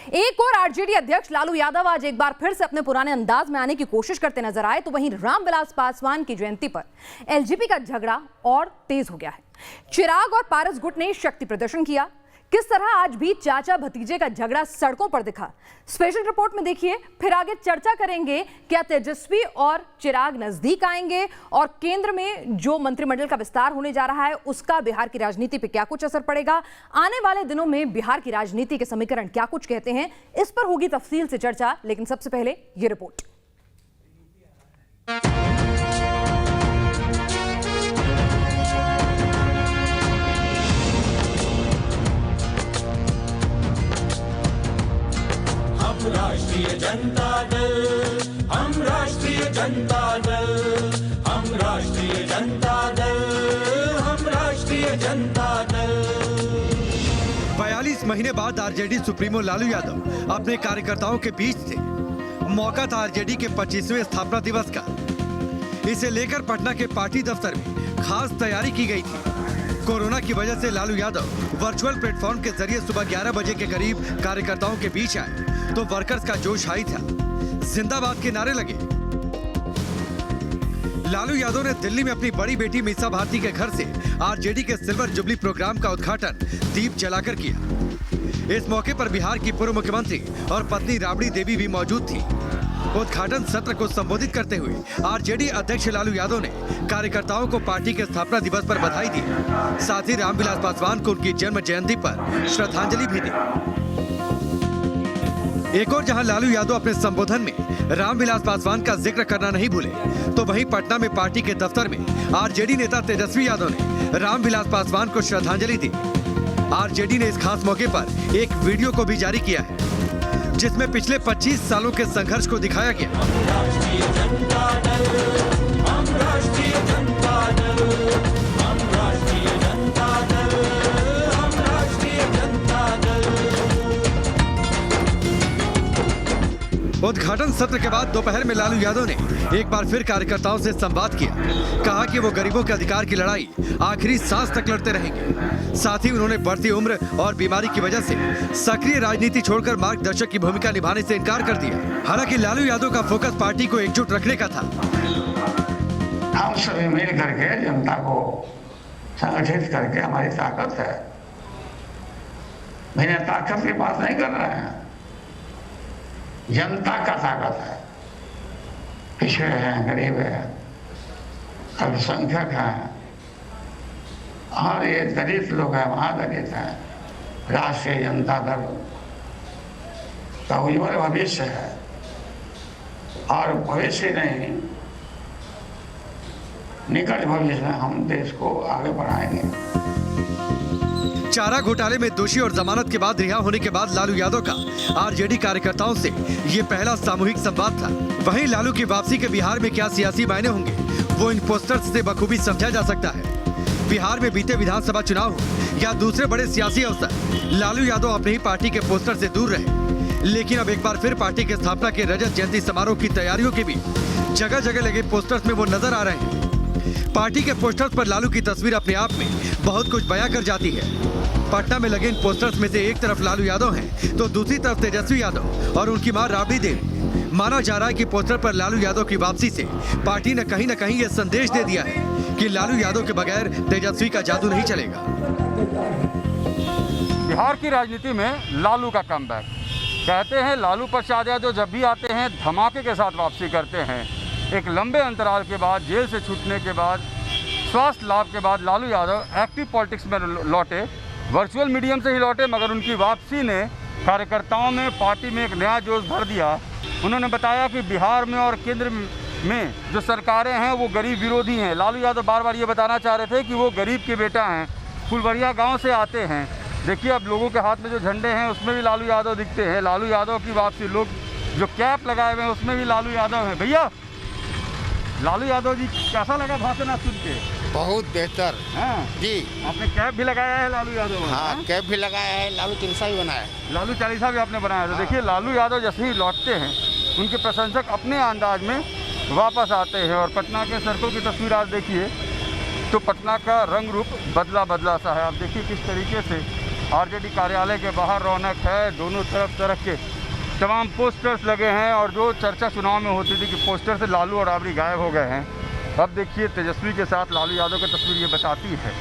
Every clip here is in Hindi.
एक और आरजेडी अध्यक्ष लालू यादव आज एक बार फिर से अपने पुराने अंदाज में आने की कोशिश करते नजर आए, तो वहीं रामविलास पासवान की जयंती पर एलजेपी का झगड़ा और तेज हो गया है। चिराग और पारस गुट ने शक्ति प्रदर्शन किया। किस तरह आज भी चाचा भतीजे का झगड़ा सड़कों पर दिखा, स्पेशल रिपोर्ट में देखिए। फिर आगे चर्चा करेंगे, क्या तेजस्वी और चिराग नजदीक आएंगे और केंद्र में जो मंत्रिमंडल का विस्तार होने जा रहा है उसका बिहार की राजनीति पे क्या कुछ असर पड़ेगा। आने वाले दिनों में बिहार की राजनीति के समीकरण क्या कुछ कहते हैं, इस पर होगी तफसील से चर्चा। लेकिन सबसे पहले ये रिपोर्ट। राष्ट्रीय जनता दल, हम राष्ट्रीय जनता दल, हम राष्ट्रीय जनता दल, हम राष्ट्रीय जनता दल। 42 महीने बाद आरजेडी सुप्रीमो लालू यादव अपने कार्यकर्ताओं के बीच थे। मौका था आरजेडी के 25वें स्थापना दिवस का। इसे लेकर पटना के पार्टी दफ्तर में खास तैयारी की गई थी। कोरोना की वजह से लालू यादव वर्चुअल प्लेटफॉर्म के जरिए सुबह 11 बजे के करीब कार्यकर्ताओं के बीच आए तो वर्कर्स का जोश हाई था। जिंदाबाद के नारे लगे। लालू यादव ने दिल्ली में अपनी बड़ी बेटी मीसा भारती के घर से आरजेडी के सिल्वर जुबली प्रोग्राम का उद्घाटन दीप जलाकर किया। इस मौके पर बिहार की पूर्व मुख्यमंत्री और पत्नी राबड़ी देवी भी मौजूद थी। उद्घाटन सत्र को संबोधित करते हुए आरजेडी अध्यक्ष लालू यादव ने कार्यकर्ताओं को पार्टी के स्थापना दिवस पर बधाई दी। साथ ही रामविलास पासवान को उनकी जन्म जयंती पर श्रद्धांजलि भी दी। एक और जहां लालू यादव अपने संबोधन में रामविलास पासवान का जिक्र करना नहीं भूले, तो वहीं पटना में पार्टी के दफ्तर में आरजेडी नेता तेजस्वी यादव ने रामविलास पासवान को श्रद्धांजलि दी। आरजेडी ने इस खास मौके पर एक वीडियो को भी जारी किया है जिसमें पिछले 25 सालों के संघर्ष को दिखाया गया। राष्ट्रीय जनता दल, हम राष्ट्रीय जनता दल, हम राष्ट्रीय जनता दल, हम राष्ट्रीय जनता दल। उद्घाटन सत्र के बाद दोपहर में लालू यादव ने एक बार फिर कार्यकर्ताओं से संवाद किया। कहा कि वो गरीबों के अधिकार की लड़ाई आखिरी सांस तक लड़ते रहेंगे। साथ ही उन्होंने बढ़ती उम्र और बीमारी की वजह से सक्रिय राजनीति छोड़कर मार्गदर्शक की भूमिका निभाने से इनकार कर दिया। हालांकि लालू यादव का फोकस पार्टी को एकजुट रखने का था। हम सभी मिल करके जनता को संगठित करके हमारी ताकत है। मैंने ताकत की बात नहीं कर रहे हैं, जनता का ताकत है। पिछड़े हैं, गरीब हैं, अल्पसंख्यक हैं और ये दलित लोग हैं, महादलित हैं। राष्ट्रीय जनता दल का उज्ज्वल भविष्य है और भविष्य नहीं, निकट भविष्य में हम देश को आगे बढ़ाएंगे। चारा घोटाले में दोषी और जमानत के बाद रिहा होने के बाद लालू यादव का आरजेडी कार्यकर्ताओं से ये पहला सामूहिक संवाद था। वहीं लालू की वापसी के बिहार में क्या सियासी मायने होंगे, वो इन पोस्टर्स से बखूबी समझा जा सकता है। बिहार में बीते विधानसभा चुनाव हो या दूसरे बड़े सियासी अवसर, लालू यादव अपने ही पार्टी के पोस्टर से दूर रहे। लेकिन अब एक बार फिर पार्टी के स्थापना के रजत जयंती समारोह की तैयारियों के बीच जगह जगह लगे पोस्टर्स में वो नजर आ रहे हैं। पार्टी के पोस्टर्स पर लालू की तस्वीर अपने आप में बहुत कुछ बयां कर जाती है। पटना में लगे इन पोस्टर्स में से एक तरफ लालू यादव हैं, तो दूसरी तरफ तेजस्वी यादव और उनकी मां राबड़ी देवी। माना जा रहा है कि पोस्टर पर लालू यादव की वापसी से पार्टी ने कहीं न कहीं ये संदेश दे दिया है कि लालू यादव के बगैर तेजस्वी का जादू नहीं चलेगा। बिहार की राजनीति में लालू का कमबैक। कहते हैं लालू प्रसाद यादव जब भी आते हैं धमाके के साथ वापसी करते हैं। एक लंबे अंतराल के बाद, जेल से छूटने के बाद, स्वास्थ्य लाभ के बाद लालू यादव एक्टिव पॉलिटिक्स में लौटे। वर्चुअल मीडियम से ही लौटे, मगर उनकी वापसी ने कार्यकर्ताओं में, पार्टी में एक नया जोश भर दिया। उन्होंने बताया कि बिहार में और केंद्र में जो सरकारें हैं वो गरीब विरोधी हैं। लालू यादव बार बार ये बताना चाह रहे थे कि वो गरीब के बेटा हैं, फुलवरिया गांव से आते हैं। देखिए अब लोगों के हाथ में जो झंडे हैं उसमें भी लालू यादव दिखते हैं। लालू यादव की वापसी, लोग जो कैप लगाए हुए हैं उसमें भी लालू यादव हैं। भैया लालू यादव जी कैसा लगा भाषण आप सुन के? बहुत बेहतर। हाँ जी, आपने कैप भी लगाया है लालू यादव? हाँ, कैप भी लगाया है, लालू चालीसा भी बनाया है। लालू चालीसा भी आपने बनाया है। तो देखिए लालू यादव जैसे ही लौटते हैं उनके प्रशंसक अपने अंदाज में वापस आते हैं। और पटना के सड़कों की तस्वीर आज देखिए तो पटना का रंग रूप बदला बदला सा है। आप देखिए किस तरीके से आरजेडी कार्यालय के बाहर रौनक है। दोनों तरफ के तमाम पोस्टर्स लगे हैं और जो चर्चा चुनाव में होती थी कि पोस्टर से लालू और राबड़ी गायब हो गए हैं, अब देखिए तेजस्वी के साथ लालू यादव की तस्वीर ये बताती है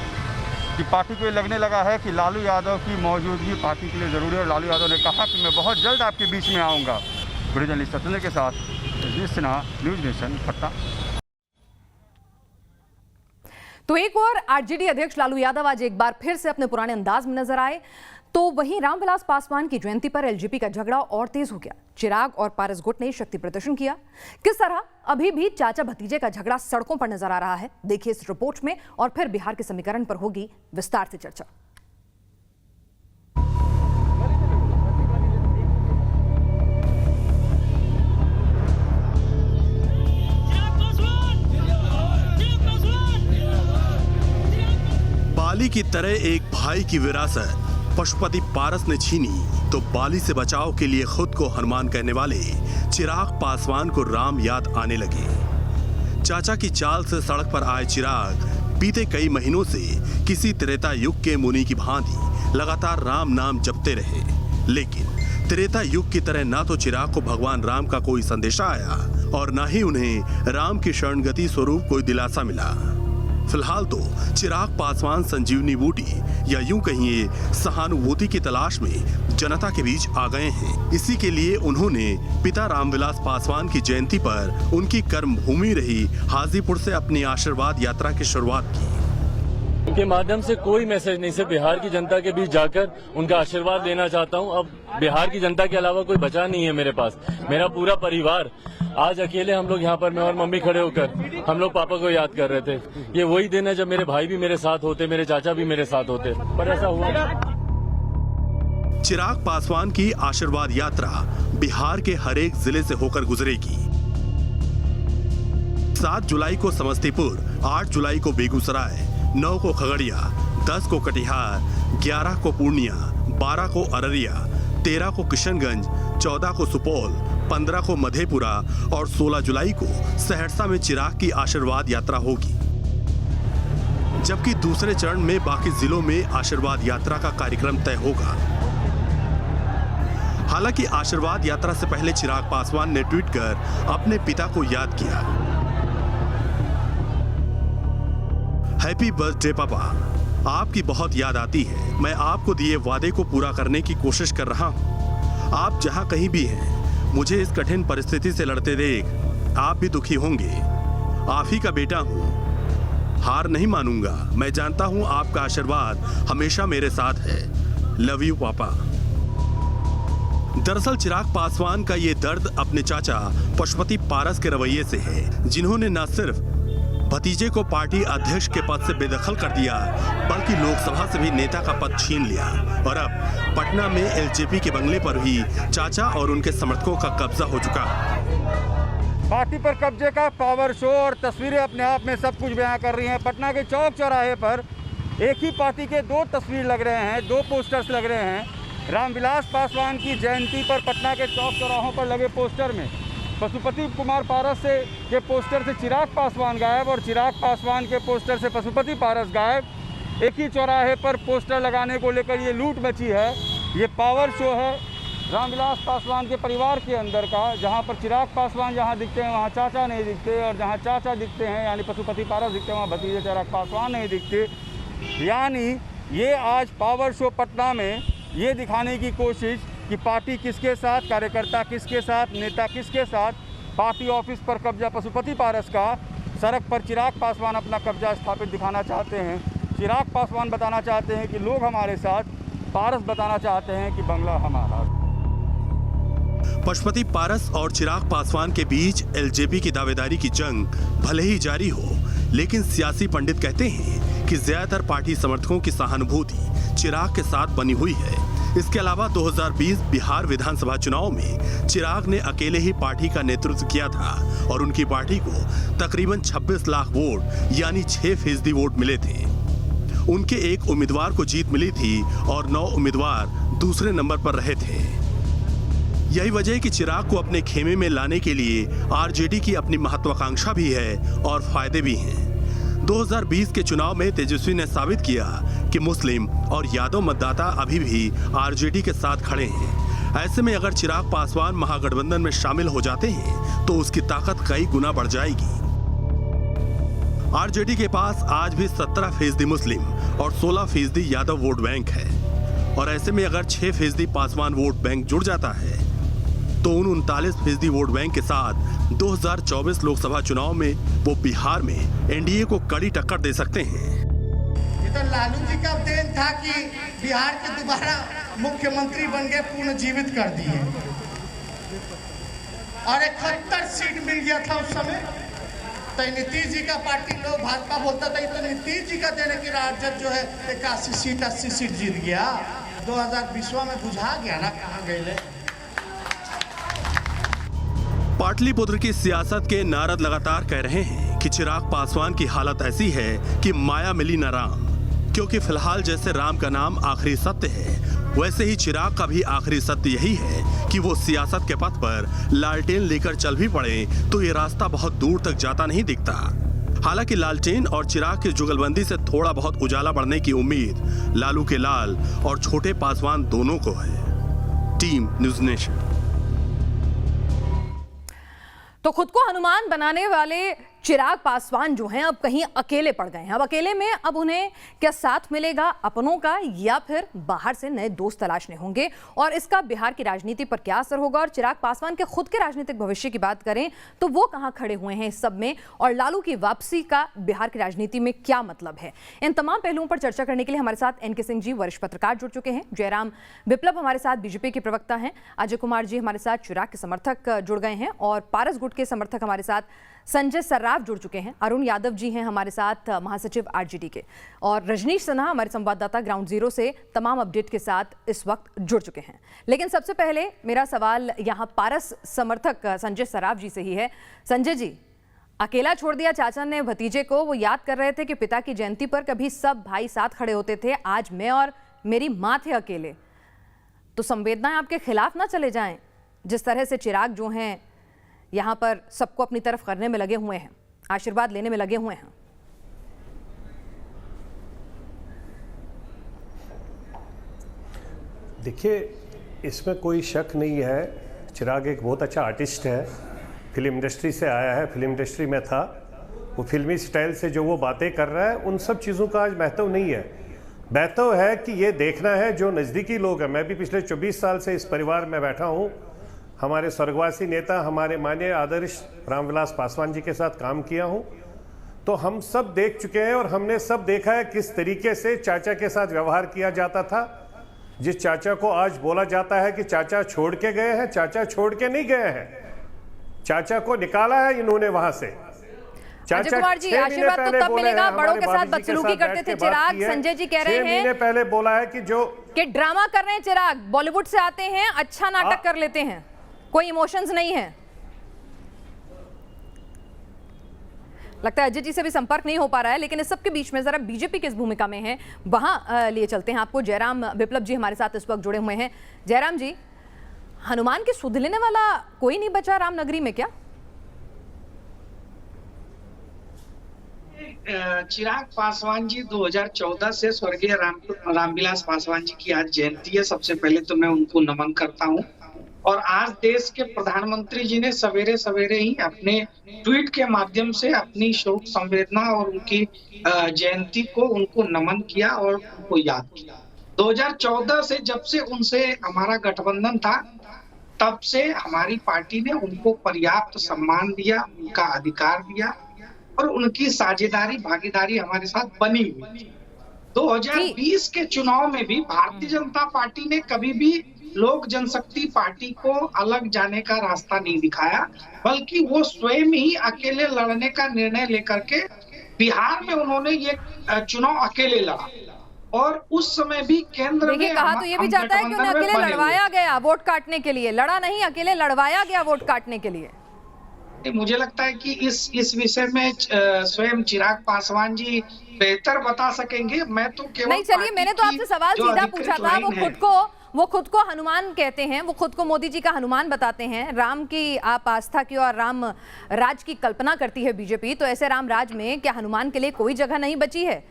कि पार्टी को ये लगने लगा है कि लालू यादव की मौजूदगी पार्टी के लिए ज़रूरी है। और लालू यादव ने कहा कि मैं बहुत जल्द आपके बीच में आऊँगा। वीडियो जर्नलिस्ट सत्येंद्र के साथ तेजस्वी सिन्हा, न्यूज़ नेशन, पटना। तो एक और आरजेडी अध्यक्ष लालू यादव आज एक बार फिर से अपने पुराने अंदाज में नजर आए, तो वहीं रामविलास पासवान की जयंती पर एलजेपी का झगड़ा और तेज हो गया। चिराग और पारस गुट ने शक्ति प्रदर्शन किया। किस तरह अभी भी चाचा भतीजे का झगड़ा सड़कों पर नजर आ रहा है, देखिए इस रिपोर्ट में, और फिर बिहार के समीकरण पर होगी विस्तार से चर्चा। बाली की तरह एक भाई की विरासत पशुपति पारस ने छीनी तो बाली से बचाव के लिए खुद को हनुमान कहने वाले चिराग पासवान को राम याद आने लगे। चाचा की चाल से सड़क पर आए चिराग बीते कई महीनों से किसी त्रेता युग के मुनि की भांति लगातार राम नाम जपते रहे, लेकिन त्रेता युग की तरह ना तो चिराग को भगवान राम का कोई संदेशा आया और ना ही उन्हें राम की शरणगति स्वरूप कोई दिलासा मिला। फिलहाल तो चिराग पासवान संजीवनी बूटी या यूं कहिए सहानुभूति की तलाश में जनता के बीच आ गए हैं। इसी के लिए उन्होंने पिता रामविलास पासवान की जयंती पर उनकी कर्मभूमि रही हाजीपुर से अपनी आशीर्वाद यात्रा की शुरुआत की। के माध्यम से कोई मैसेज नहीं, सिर्फ बिहार की जनता के बीच जाकर उनका आशीर्वाद लेना चाहता हूं। अब बिहार की जनता के अलावा कोई बचा नहीं है मेरे पास, मेरा पूरा परिवार। आज अकेले हम लोग यहाँ पर, मैं और मम्मी खड़े होकर हम लोग पापा को याद कर रहे थे। ये वही दिन है जब मेरे भाई भी मेरे साथ होते, मेरे चाचा भी मेरे साथ होते, पर ऐसा हुआ। चिराग पासवान की आशीर्वाद यात्रा बिहार के हर एक जिले से होकर गुजरेगी। 7 जुलाई को समस्तीपुर, 8 जुलाई को बेगूसराय, 9 को खगड़िया, 10 को कटिहार, 11 को पूर्णिया, 12 को अररिया, 13 को किशनगंज, 14 को सुपौल, 15 को मधेपुरा और 16 जुलाई को सहरसा में चिराग की आशीर्वाद यात्रा होगी। जबकि दूसरे चरण में बाकी जिलों में आशीर्वाद यात्रा का कार्यक्रम तय होगा। हालांकि आशीर्वाद यात्रा से पहले चिराग पासवान ने ट्वीट कर अपने पिता को याद किया। हैप्पी बर्थडे पापा, आपकी बहुत याद आती है। मैं आपको दिए वादे को पूरा करने की कोशिश कर रहा हूं। आप जहां कहीं भी हैं, मुझे इस कठिन परिस्थिति से लड़ते देख आप भी दुखी होंगे। आप ही का बेटा हूं, हार नहीं मानूंगा। मैं जानता हूं आपका आशीर्वाद हमेशा मेरे साथ है। लव यू पापा। दरअसल चिराग पासवान का ये दर्द अपने चाचा पशुपति पारस के रवैये से है, जिन्होंने न सिर्फ भतीजे को पार्टी अध्यक्ष के पद से बेदखल कर दिया, बल्कि लोकसभा से भी नेता का पद छीन लिया। और अब पटना में एलजेपी के बंगले पर भी चाचा और उनके समर्थकों का कब्जा हो चुका है। पार्टी पर कब्जे का पावर शो और तस्वीरें अपने आप में सब कुछ बयां कर रही हैं। पटना के चौक चौराहे पर एक ही पार्टी के 2 तस्वीर लग रहे हैं, 2 पोस्टर्स लग रहे हैं। रामविलास पासवान की जयंती पर पटना के चौक चौराहों पर लगे पोस्टर में पशुपति कुमार पारस के पोस्टर से चिराग पासवान गायब और चिराग पासवान के पोस्टर से पशुपति पारस गायब। एक ही चौराहे पर पोस्टर लगाने को लेकर ये लूट मची है। ये पावर शो है रामविलास पासवान के परिवार के अंदर का, जहां पर चिराग पासवान जहां दिखते हैं वहां चाचा नहीं दिखते, और जहां चाचा दिखते हैं यानी पशुपति पारस दिखते हैं वहां भतीजे चिराग पासवान नहीं दिखते। यानी ये आज पावर शो पटना में ये दिखाने की कोशिश कि पार्टी किसके साथ, कार्यकर्ता किसके साथ, नेता किसके साथ। पार्टी ऑफिस पर कब्जा पशुपति पारस का, सड़क पर चिराग पासवान अपना कब्जा स्थापित दिखाना चाहते हैं। चिराग पासवान बताना चाहते हैं कि लोग हमारे साथ, पारस बताना चाहते हैं कि बंगला हमारा। पशुपति पारस और चिराग पासवान के बीच एलजेपी की दावेदारी की जंग भले ही जारी हो, लेकिन सियासी पंडित कहते हैं कि ज्यादातर पार्टी समर्थकों की सहानुभूति चिराग के साथ बनी हुई है। इसके अलावा 2020 बिहार विधानसभा चुनाव में चिराग ने अकेले ही पार्टी का नेतृत्व किया था और उनकी पार्टी को तकरीबन 26 लाख वोट यानी 6% वोट मिले थे। उनके एक उम्मीदवार को जीत मिली थी और 9 उम्मीदवार दूसरे नंबर पर रहे थे। यही वजह है कि चिराग को अपने खेमे में लाने के लिए आरजेडी की अपनी महत्वाकांक्षा भी है और फायदे भी हैं। 2020 के चुनाव में तेजस्वी ने साबित किया कि कि मुस्लिम और यादव मतदाता अभी भी आरजेडी के साथ खड़े हैं। ऐसे में अगर चिराग पासवान महागठबंधन में शामिल हो जाते हैं तो उसकी ताकत कई गुना बढ़ जाएगी। आरजेडी के पास आज भी 17% मुस्लिम और 16% यादव वोट बैंक है और ऐसे में अगर 6% पासवान वोट बैंक जुड़ जाता है तो उन 39% वोट बैंक के साथ 2024 लोकसभा चुनाव में वो बिहार में एनडीए को कड़ी टक्कर दे सकते हैं। ये तो लालू जी का देन था कि बिहार के दोबारा मुख्यमंत्री बन गए, पुनर्जीवित कर दिए और 71 सीट मिल गया था उस समय। तो नीतीश जी का पार्टी लोग भाजपा बोलता था तो नीतीश जी का देने की राजद जो है 81 सीट 80 सीट जीत गया। 2020 में बुझा गया ना कहाँ गए। पाटलिपुत्र की सियासत के नारद लगातार कह रहे हैं कि चिराग पासवान की हालत ऐसी है कि माया मिली न राम, क्योंकि फिलहाल जैसे राम का नाम आखिरी सत्य है वैसे ही चिराग का भी आखिरी सत्य यही है कि वो सियासत के पथ पर लालटेन लेकर चल भी पड़े तो ये रास्ता बहुत दूर तक जाता नहीं दिखता। हालांकि लालटेन और चिराग की जुगलबंदी से थोड़ा बहुत उजाला बढ़ने की उम्मीद लालू के लाल और छोटे पासवान दोनों को है। Team news nation. तो खुद को हनुमान बनाने वाले चिराग पासवान जो हैं अब कहीं अकेले पड़ गए हैं। अब अकेले में अब उन्हें क्या साथ मिलेगा अपनों का या फिर बाहर से नए दोस्त तलाशने होंगे और इसका बिहार की राजनीति पर क्या असर होगा। और चिराग पासवान के खुद के राजनीतिक भविष्य की बात करें तो वो कहां खड़े हुए हैं इस सब में और लालू की वापसी का बिहार की राजनीति में क्या मतलब है। इन तमाम पहलुओं पर चर्चा करने के लिए हमारे साथ एनके सिंह जी वरिष्ठ पत्रकार जुड़ चुके हैं, जयराम विप्लव हमारे साथ बीजेपी के प्रवक्ता हैं, अजय कुमार जी हमारे साथ चिराग के समर्थक जुड़ गए हैं और पारस गुट के समर्थक हमारे साथ संजय सर्राफ जुड़ चुके हैं, अरुण यादव जी हैं हमारे साथ महासचिव आरजेडी के और रजनीश सिन्हा हमारे संवाददाता ग्राउंड जीरो से तमाम अपडेट के साथ इस वक्त जुड़ चुके हैं। लेकिन सबसे पहले मेरा सवाल यहां पारस समर्थक संजय सर्राफ जी से ही है। संजय जी, अकेला छोड़ दिया चाचा ने भतीजे को। वो याद कर रहे थे कि पिता की जयंती पर कभी सब भाई साथ खड़े होते थे, आज मैं और मेरी माँ थे अकेले। तो संवेदनाएं आपके खिलाफ ना चले जाएं जिस तरह से चिराग जो हैं यहाँ पर सबको अपनी तरफ करने में लगे हुए हैं, आशीर्वाद लेने में लगे हुए हैं। देखिए, इसमें कोई शक नहीं है, चिराग एक बहुत अच्छा आर्टिस्ट है, फिल्म इंडस्ट्री से आया है, फिल्म इंडस्ट्री में था। वो फिल्मी स्टाइल से जो वो बातें कर रहा है उन सब चीज़ों का आज महत्व नहीं है। महत्व है कि ये देखना है जो नज़दीकी लोग हैं। मैं भी पिछले 24 साल से इस परिवार में बैठा हूँ। हमारे स्वर्गवासी नेता हमारे माननीय आदर्श रामविलास पासवान जी के साथ काम किया हूँ, तो हम सब देख चुके हैं और हमने सब देखा है किस तरीके से चाचा के साथ व्यवहार किया जाता था। जिस चाचा को आज बोला जाता है कि चाचा छोड़ के गए हैं, चाचा छोड़ के नहीं गए हैं, चाचा को निकाला है इन्होंने वहां से। अजय कुमार जी, आशीर्वाद तो तब मिलेगा, बड़ों के साथ बदसलूकी करते थे चिराग। संजय जी कह रहे हैं 6 महीने पहले बोला है कि ड्रामा कर रहे हैं चिराग, बॉलीवुड से आते हैं, अच्छा नाटक कर लेते हैं, कोई इमोशंस नहीं है। लगता है अजय जी से भी संपर्क नहीं हो पा रहा है, लेकिन इस सब के बीच में जरा बीजेपी किस भूमिका में है वहां लिए चलते हैं आपको। जयराम विप्लव जी हमारे साथ इस वक्त जुड़े हुए हैं। जयराम जी, हनुमान के सुध लेने वाला कोई नहीं बचा रामनगरी में क्या? चिराग पासवान जी 2014 से स्वर्गीय रामविलास पासवान जी की आज जयंती है। सबसे पहले तो मैं उनको नमन करता हूं और आज देश के प्रधानमंत्री जी ने सवेरे सवेरे ही अपने ट्वीट के माध्यम से अपनी शोक संवेदना और उनकी जयंती को उनको नमन किया और उनको याद किया। 2014 से जब से उनसे हमारा गठबंधन था तब से हमारी पार्टी ने उनको पर्याप्त सम्मान दिया, उनका अधिकार दिया और उनकी साझेदारी भागीदारी हमारे साथ बनी हुई थी। 2020 के चुनाव में भी भारतीय जनता पार्टी ने कभी भी लोक जनशक्ति पार्टी को अलग जाने का रास्ता नहीं दिखाया, बल्कि वो स्वयं ही अकेले लड़ने का निर्णय लेकर के बिहार में उन्होंने ये चुनाव अकेले लड़ा और उस समय भी केंद्र में कहा तो ये भी जाता है कि उन्हें अकेले लड़वाया गया वोट काटने के लिए, लड़ा नहीं, अकेले लड़वाया गया वोट काटने के लिए। मुझे लगता है कि इस विषय में स्वयं चिराग पासवान जी बेहतर बता सकेंगे। मैं तो केवल नहीं, चलिए मैंने तो आपसे सवाल सीधा पूछा था। वो खुद को हनुमान कहते हैं, वो खुद को मोदी जी का हनुमान बताते हैं। राम की आप आस्था की और राम राज की कल्पना करती है बीजेपी, तो ऐसे राम राज में क्या हनुमान के लिए कोई जगह नहीं बची है?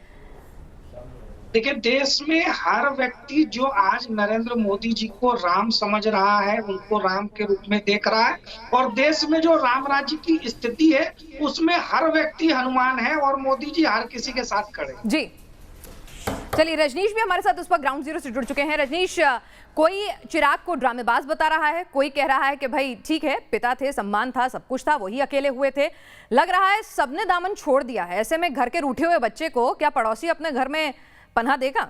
देखिए, देश में हर व्यक्ति जो आज नरेंद्र मोदी जी को राम समझ रहा है, उनको राम के रूप में देख रहा है, और देश में जो राम राज्य की स्थिति है उसमें हर व्यक्ति हनुमान है और मोदी जी हर किसी के साथ खड़े हैं। जी चलिए, रजनीश भी हमारे साथ उस पर ग्राउंड जीरो से जुड़ चुके हैं। रजनीश, कोई चिराग को ड्रामेबाज बता रहा है, कोई कह रहा है कि भाई ठीक है, पिता थे, सम्मान था, सब कुछ था, वही अकेले हुए थे। लग रहा है सबने दामन छोड़ दिया है। ऐसे में घर के रूठे हुए बच्चे को क्या पड़ोसी अपने घर में पनाह देगा?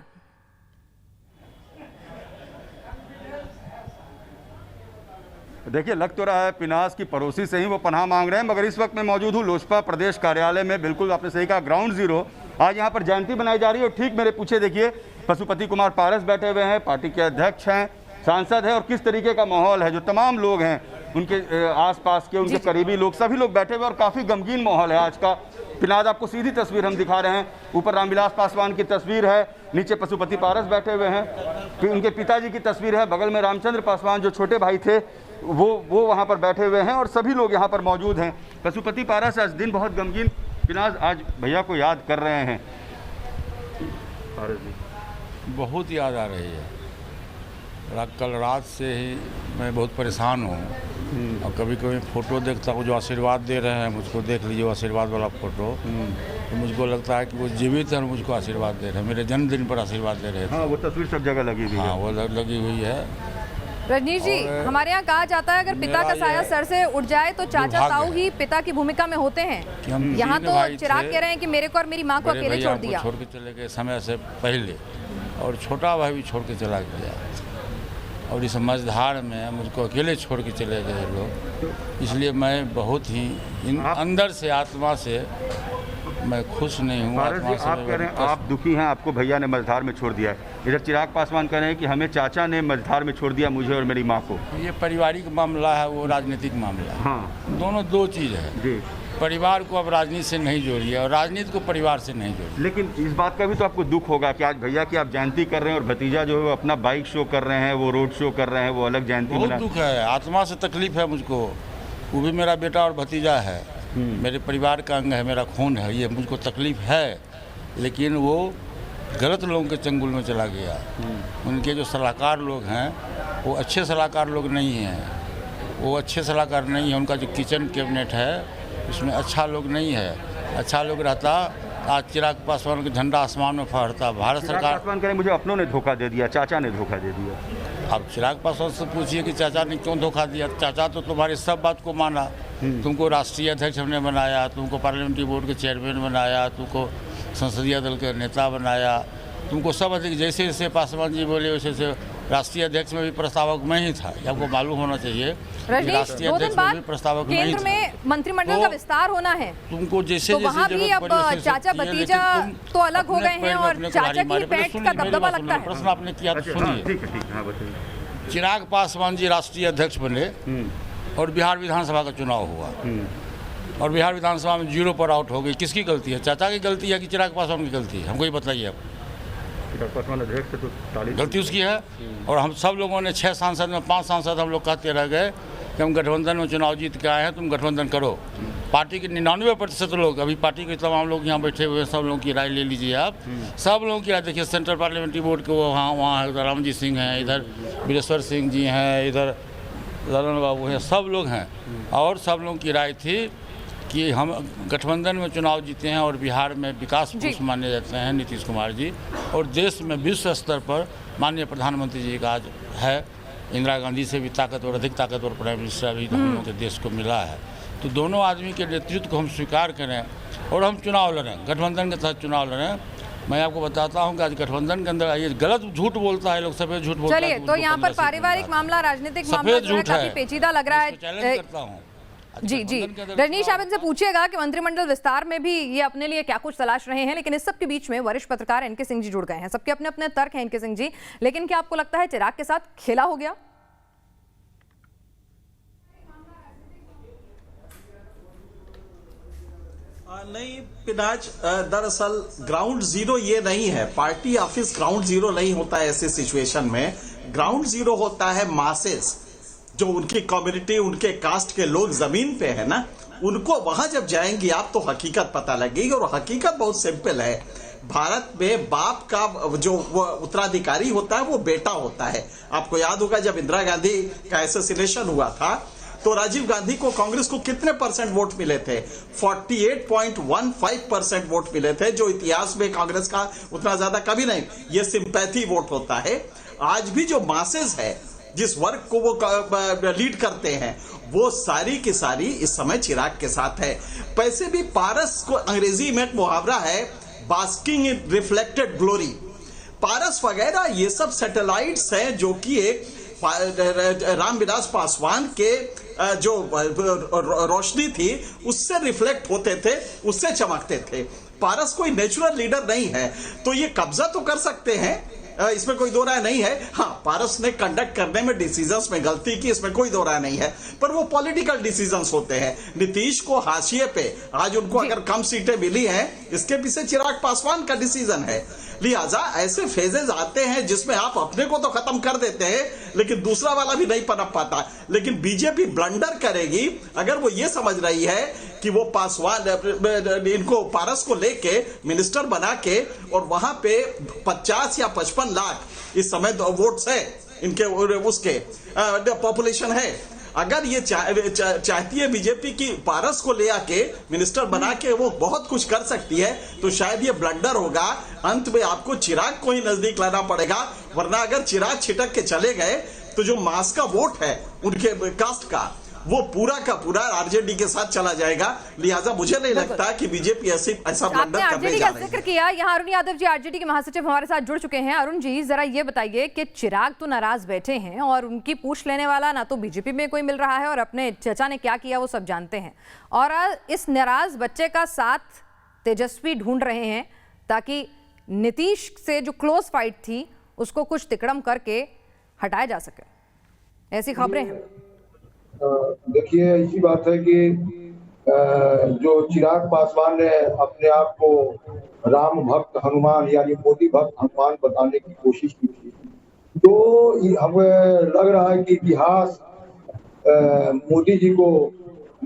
देखिए, लग तो रहा है पिनास की पड़ोसी से ही वो पनाह मांग रहे हैं, मगर इस वक्त मैं मौजूद हूँ लोजपा प्रदेश कार्यालय में। बिल्कुल आपने सही कहा, ग्राउंड जीरो। आज यहाँ पर जयंती बनाई जा रही है और ठीक मेरे पीछे देखिए पशुपति कुमार पारस बैठे हुए हैं, पार्टी के अध्यक्ष हैं, सांसद हैं, और किस तरीके का माहौल है। जो तमाम लोग हैं उनके आसपास के, उनके करीबी लोग, सभी लोग बैठे हुए और काफ़ी गमगीन माहौल है आज का। पिनाज आपको सीधी तस्वीर हम दिखा रहे हैं। ऊपर रामविलास पासवान की तस्वीर है, नीचे पशुपति पारस बैठे हुए हैं, फिर उनके पिताजी की तस्वीर है, बगल में रामचंद्र पासवान जो छोटे भाई थे वो वहाँ पर बैठे हुए हैं और सभी लोग यहाँ पर मौजूद हैं। पशुपति पारस, आज दिन बहुत गमगीन। पिनाज आज भैया को याद कर रहे हैं। पारस जी, बहुत याद आ रही है। कल रात से ही मैं बहुत परेशान हूँ और कभी कभी फ़ोटो देखता हूँ जो आशीर्वाद दे रहे हैं मुझको, देख लीजिए आशीर्वाद वाला फ़ोटो, तो मुझको लगता है कि वो जीवित है और मुझको आशीर्वाद दे रहे हैं। मेरे जन्मदिन पर आशीर्वाद दे रहे थे। हाँ, वो तस्वीर सब जगह लगी हुई है। हाँ, वो लगी हुई है। रजनीश जी, हमारे यहाँ कहा जाता है अगर पिता का साया सर से उठ जाए तो चाचा ताऊ ही पिता की भूमिका में होते हैं। यहाँ तो चिराग कह रहे हैं कि मेरे को और मेरी माँ को अकेले छोड़ दिया, छोड़ के चले गए समय से पहले, और छोटा भाई भी छोड़ के चला गया, और इस मझधार में मुझको अकेले छोड़ के चले गए लोग। इसलिए मैं बहुत ही अंदर से, आत्मा से मैं खुश नहीं हूँ। आप कह रहे हैं आप दुखी हैं, आपको भैया ने मझधार में छोड़ दिया है। इधर चिराग पासवान कह रहे हैं कि हमें चाचा ने मझधार में छोड़ दिया, मुझे और मेरी माँ को। ये पारिवारिक मामला है, वो राजनीतिक मामला है। हाँ, दोनों दो चीज़ है जी। परिवार को अब राजनीति से नहीं जोड़िए और राजनीति को परिवार से नहीं जोड़िए। लेकिन इस बात का भी तो आपको दुख होगा कि आज भैया की आप जयंती कर रहे हैं और भतीजा जो है वो अपना बाइक शो कर रहे हैं, वो रोड शो कर रहे हैं, वो अलग जयंती बहुत दुख है, आत्मा से तकलीफ है मुझको। वो भी मेरा बेटा और भतीजा है, मेरे परिवार का अंग है, मेरा खून है, ये मुझको तकलीफ है। लेकिन वो गलत लोगों के चंगुल में चला गया। उनके जो सलाहकार लोग हैं वो अच्छे सलाहकार लोग नहीं हैं, वो अच्छे सलाहकार नहीं हैं। उनका जो किचन कैबिनेट है उसमें अच्छा लोग नहीं है। अच्छा लोग रहता आज चिराग पासवान का झंडा आसमान में फहरता। भारत सरकार पासवान कह रहे मुझे अपनों ने धोखा दे दिया, चाचा ने धोखा दे दिया। अब चिराग पासवान से पूछिए कि चाचा ने क्यों धोखा दिया। चाचा तो तुम्हारी सब बात को माना, तुमको राष्ट्रीय अध्यक्ष हमने बनाया, तुमको पार्लियामेंट्री बोर्ड के चेयरमैन बनाया, तुमको संसदीय दल के नेता बनाया, तुमको सब अधिक जैसे जैसे पासवान जी बोले वैसे वैसे राष्ट्रीय अध्यक्ष में भी प्रस्तावक मैं ही था। ये आपको मालूम होना चाहिए। राष्ट्रीय अध्यक्ष में भी प्रस्तावक मैं ही था। केंद्र में मंत्रिमंडल का विस्तार होना है, तुमको जैसे तो वहाँ भी अब चाचा भतीजा तो अलग हो गए हैं और चाचा की पेट का दबदबा लगता है। प्रश्न आपने किया तो सुनिए। ठीक है, चिराग पासवान जी राष्ट्रीय अध्यक्ष बने और बिहार विधानसभा का चुनाव हुआ और बिहार विधानसभा में 0 पर आउट हो गई। किसकी गलती है? चाचा की गलती है कि चिराग पासवान की गलती है? हमको ये बताइए। आप गलती उसकी है। और हम सब लोगों ने 6 सांसद में 5 सांसद हम लोग कहते रह गए कि हम गठबंधन में चुनाव जीत के आए हैं, तुम गठबंधन करो। पार्टी के 99% लोग, अभी पार्टी के तमाम लोग यहाँ बैठे हुए हैं, सब लोगों की राय ले लीजिए आप। सब लोगों की राय देखिए। सेंट्रल पार्लियामेंट्री बोर्ड के वो वहाँ है, रामजी सिंह हैं, इधर वीरेश्वर सिंह जी हैं, इधर ललन बाबू हैं, सब लोग हैं। और सब लोगों की राय थी कि हम गठबंधन में चुनाव जीते हैं और बिहार में विकास पुरुष माने जाते हैं नीतीश कुमार जी, और देश में विश्व स्तर पर माननीय प्रधानमंत्री जी का आज है। इंदिरा गांधी से भी ताकतवर, अधिक ताकतवर प्राइम मिनिस्टर अभी हम लोगों के देश को मिला है। तो दोनों आदमी के नेतृत्व को हम स्वीकार करें और हम चुनाव लड़ें, गठबंधन के तहत चुनाव लड़ें। मैं आपको बताता हूं कि आज गठबंधन के अंदर ये गलत झूठ बोलता है, लोग सफेद झूठ बोलता है। चलिए, तो यहाँ पर पारिवारिक मामला, राजनीतिक मामला जो है काफी पेचीदा लग रहा है। चैलेंज करता हूं। जी जी, रजनीश, आप इनसे पूछिएगा कि मंत्रिमंडल विस्तार में भी ये अपने लिए क्या कुछ तलाश रहे हैं। लेकिन इस सब के बीच में वरिष्ठ पत्रकार एनके सिंह जी जुड़ गए हैं। सबके अपने अपने तर्क हैं एनके सिंह जी, लेकिन क्या आपको लगता है चिराग के साथ खेला हो गया? नहीं पिनाज, दरअसल ग्राउंड जीरो ये नहीं है। पार्टी ऑफिस ग्राउंड जीरो नहीं होता है ऐसे सिचुएशन में। ग्राउंड जीरो होता है मासेस, जो उनकी कम्युनिटी, उनके कास्ट के लोग जमीन पे है ना, उनको वहां जब जाएंगे आप तो हकीकत पता लगेगी। और हकीकत बहुत सिंपल है, भारत में बाप का जो उत्तराधिकारी होता है वो बेटा होता है। आपको याद होगा जब इंदिरा गांधी का एसेसिनेशन हुआ था तो राजीव गांधी को कांग्रेस को कितने परसेंट वोट मिले थे? 48.15% वोट मिले थे, जो इतिहास में कांग्रेस का उतना ज्यादा कभी नहीं। ये सिंपैथी वोट होता है। आज भी जो मासेस है, जिस वर्ग को वो लीड करते हैं, वो सारी की सारी इस समय चिराग के साथ है। पैसे भी पारस को अंग्रेजी में मुहावरा है बास्किंग इन रिफ्लेक्टेड ग्लोरी। पारस वगैरह ये सब सैटेलाइट्स हैं जो कि एक रामविलास पासवान के जो रोशनी थी उससे रिफ्लेक्ट होते थे, उससे चमकते थे। पारस कोई नेचुरल लीडर नहीं है, तो ये कब्जा तो कर सकते हैं, इसमें कोई दो राय नहीं है। हाँ, पारस ने कंडक्ट करने में डिसीजंस में गलती की, इसमें कोई दो राय नहीं है, पर वो पॉलिटिकल डिसीजंस होते हैं। नीतीश को हाशिए पे आज उनको अगर कम सीटें मिली हैं, इसके पीछे चिराग पासवान का डिसीजन है। लिहाजा ऐसे फेजेस आते हैं जिसमें आप अपने को तो खत्म कर देते हैं लेकिन दूसरा वाला भी नहीं पनप पाता। लेकिन बीजेपी ब्लंडर करेगी अगर वो ये समझ रही है कि वो पासवान इनको पारस को लेके मिनिस्टर बना के और वहां पे 50 या 55 लाख इस समय वोट्स है इनके, उसके पॉपुलेशन है। अगर ये चाहती है बीजेपी की पारस को ले आके मिनिस्टर बना के वो बहुत कुछ कर सकती है, तो शायद ये ब्लंडर होगा। अंत में आपको चिराग को ही नजदीक लाना पड़ेगा, वरना अगर चिराग छिटक के चले गए तो जो मास का वोट है उनके कास्ट का, वो पूरा का पूरा आरजेडी के साथ चला जाएगा। लिहाजा मुझे नहीं लगता कि बीजेपी ऐसा ब्लंडर करने जा रही है। जिक्र किया यहाँ अरुण यादव जी आरजेडी के महासचिव हमारे साथ जुड़ चुके हैं। अरुण जी, जरा ये बताइए कि चिराग तो नाराज बैठे हैं और उनकी पूछ लेने वाला ना तो बीजेपी में कोई मिल रहा है और अपने चचा ने क्या किया वो सब जानते हैं, और इस नाराज बच्चे का साथ तेजस्वी ढूंढ रहे हैं ताकि नीतीश से जो क्लोज फाइट थी उसको कुछ तिकड़म करके हटाया जा सके, ऐसी खबरें हैं। देखिए, ऐसी बात है कि जो चिराग पासवान ने अपने आप को राम भक्त हनुमान यानी मोदी भक्त हनुमान बताने की कोशिश की थी, तो हमें लग रहा है कि इतिहास मोदी जी को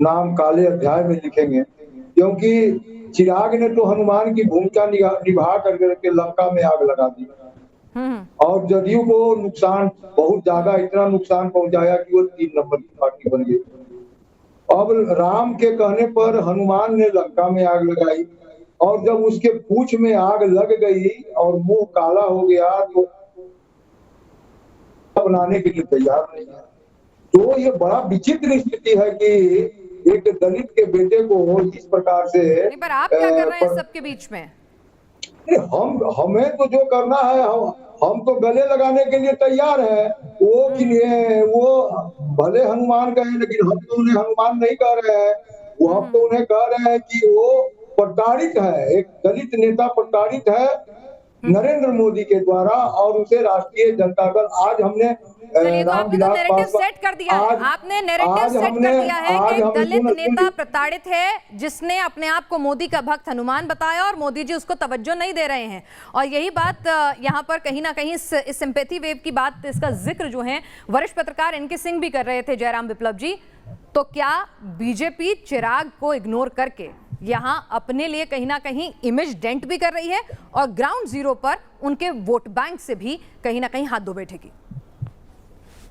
नाम काले अध्याय में लिखेंगे, क्योंकि चिराग ने तो हनुमान की भूमिका निभा करके लंका में आग लगा दी और जदयू को नुकसान बहुत ज्यादा, इतना नुकसान पहुंचाया कि वो 3 नंबर की पार्टी बन गई। अब राम के कहने पर हनुमान ने लंका में आग लगाई और जब उसके पूंछ में आग लग गई और मुंह काला हो गया तो बनाने के लिए तैयार नहीं है। तो ये बड़ा विचित्र स्थिति है कि एक दलित के बेटे को इस प्रकार से। पर आप क्या कर रहे हैं सबके बीच में? हमें तो जो करना है हम तो गले लगाने के लिए तैयार है। वो भले हनुमान कहे, लेकिन हम तो उन्हें हनुमान नहीं कह रहे हैं, वो हम तो उन्हें कह रहे हैं कि वो प्रताड़ित है, एक दलित नेता प्रताड़ित है नरेंद्र मोदी के द्वारा और उसे राष्ट्रीय जनता दल। आज हमने रामविलास पासवान सेट कर दिया है, आपने नैरेटिव सेट कर दिया है कि एक दलित नेता प्रताड़ित है जिसने अपने आप को मोदी का भक्त हनुमान बताया और मोदी जी उसको तवज्जो नहीं दे रहे हैं। और यही बात यहाँ पर कहीं ना कहीं इस सिंपैथी वेव की बात, इसका जिक्र जो है वरिष्ठ पत्रकार एनके सिंह भी कर रहे थे, जयराम विप्लव जी। तो क्या बीजेपी चिराग को इग्नोर करके यहाँ अपने लिए कहीं ना कहीं इमेज डेंट भी कर रही है और ग्राउंड जीरो पर उनके वोट बैंक से भी कहीं ना कहीं हाथ धो बैठेगी?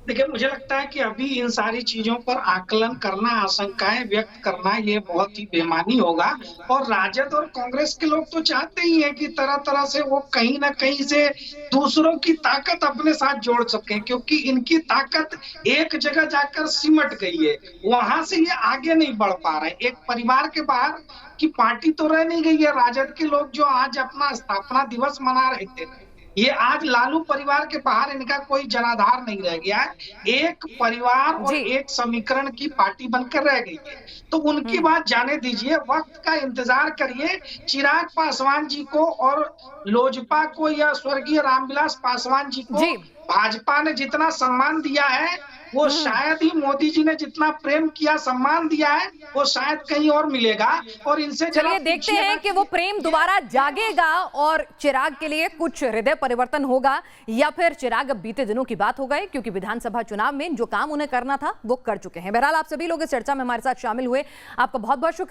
देखिए, मुझे लगता है कि अभी इन सारी चीजों पर आकलन करना, आशंकाएं व्यक्त करना, ये बहुत ही बेमानी होगा। और राजद और कांग्रेस के लोग तो चाहते ही हैं कि तरह तरह से वो कहीं ना कहीं से दूसरों की ताकत अपने साथ जोड़ सकें, क्योंकि इनकी ताकत एक जगह जाकर सिमट गई है, वहां से ये आगे नहीं बढ़ पा रहे। एक परिवार के बाहर की पार्टी तो रह नहीं गई है। राजद के लोग जो आज अपना स्थापना दिवस मना रहे थे, ये आज लालू परिवार के बाहर इनका कोई जनाधार नहीं रह गया है। एक परिवार और एक समीकरण की पार्टी बनकर रह गई है। तो उनकी बात जाने दीजिए, वक्त का इंतजार करिए। चिराग पासवान जी को और लोजपा को या स्वर्गीय रामविलास पासवान जी को भाजपा ने जितना सम्मान दिया है, वो शायद ही मोदी जी ने जितना प्रेम किया, सम्मान दिया है, वो शायद कहीं और मिलेगा। और इनसे चलिए देखते हैं कि वो प्रेम दोबारा जागेगा और चिराग के लिए कुछ हृदय परिवर्तन होगा या फिर चिराग अब बीते दिनों की बात हो गए, क्योंकि विधानसभा चुनाव में जो काम उन्हें करना था वो कर चुके हैं। बहरहाल आप सभी लोग इस चर्चा में हमारे साथ शामिल हुए, आपका बहुत बहुत शुक्रिया।